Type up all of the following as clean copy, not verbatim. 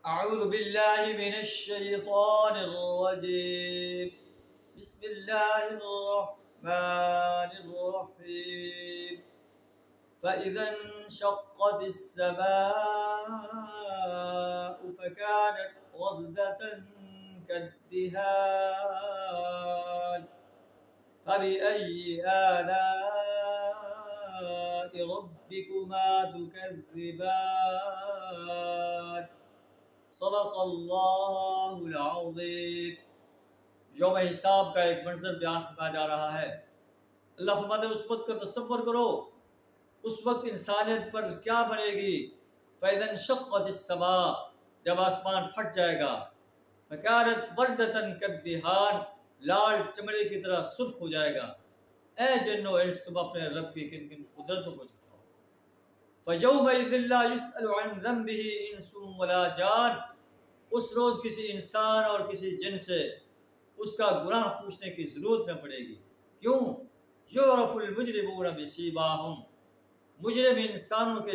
أعوذ بالله من الشيطان الرجيم. بسم الله الرحمن الرحيم. فإذا انشقت السماء فكانت وردة كالدهان. فبأي آلاء ربكما تكذبان. صدق اللہ العظیم. یوم حساب کا ایک منظر بیان فرمایا جا رہا ہے. اللہ فرماتے ہیں اس وقت کا تصور کرو، اس وقت انسانیت پر کیا بنے گی. فَإِذَا انشَقَّتِ السَّمَاء، جب آسمان پھٹ جائے گا. فَكَانَتْ وَرْدَةً كَالدِّهَانِ، لال چمڑے کی طرح سرخ ہو جائے گا. اے جن و انس، تم اپنے رب کی کن کن قدرتوں کو جھٹلاؤ. فَيَوْمَئِذٍ لَا يُسْأَلُ عَنْ ذَنبِهِ إِنسٌ وَلَا جَانٌ، اس روز کسی انسان اور کسی جن سے اس کا گناہ پوچھنے کی ضرورت نہ پڑے گی. کیوں؟ یعرف المجرمون بسیماہم، مجرم انسانوں کے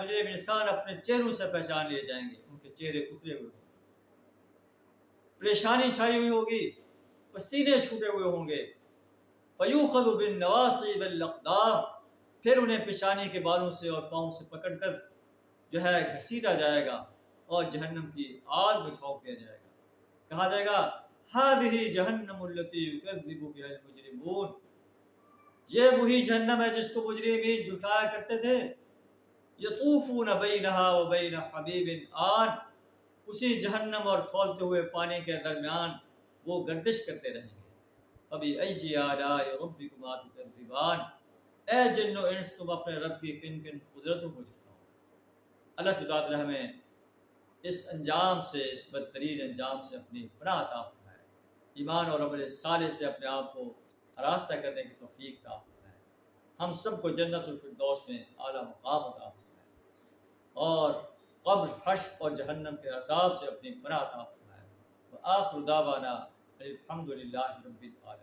مجرم انسان اپنے چہروں سے پہچان لیے جائیں گے. ان کے چہرے اترے ہوئے ہوں گے، پریشانی چھائی ہوئی ہوگی، پسینے چھوٹے ہوئے ہوں گے. فیوخذ بالنواصی والاقدام، پھر انہیں پیشانی کے بالوں سے اور پاؤں سے پکڑ کر گھسیٹا جائے گا اور جہنم کی آگ میں جھونک دیا جائے گا. کہا جائے گا ہذہ جہنم التی یکذب بہا المجرمون، یہ وہی جہنم ہے جس کو مجرمین جھٹلایا کرتے تھے. یطوفون بینہا وبین حبیب آن، اسی جہنم اور کھولتے ہوئے پانی کے درمیان وہ گردش کرتے رہیں گے. فبأی آلاء ربکما تکذبان، اے جن و انس، تم اپنے رب کی کن کن قدرتوں کو جھٹلاؤ. اللہ تعالیٰ ہمیں اس انجام سے، اس بدترین انجام سے اپنی پناہ عطا فرمائے. ایمان اور عمل صالح سے اپنے آپ کو آراستہ کرنے کی توفیق عطا فرمائے. ہم سب کو جنت الفردوس میں اعلیٰ مقام عطا فرمائے اور قبر، حشر اور جہنم کے عذاب سے اپنی پناہ عطا فرمائے. وآخر دعوانا الحمد للہ رب العالمین.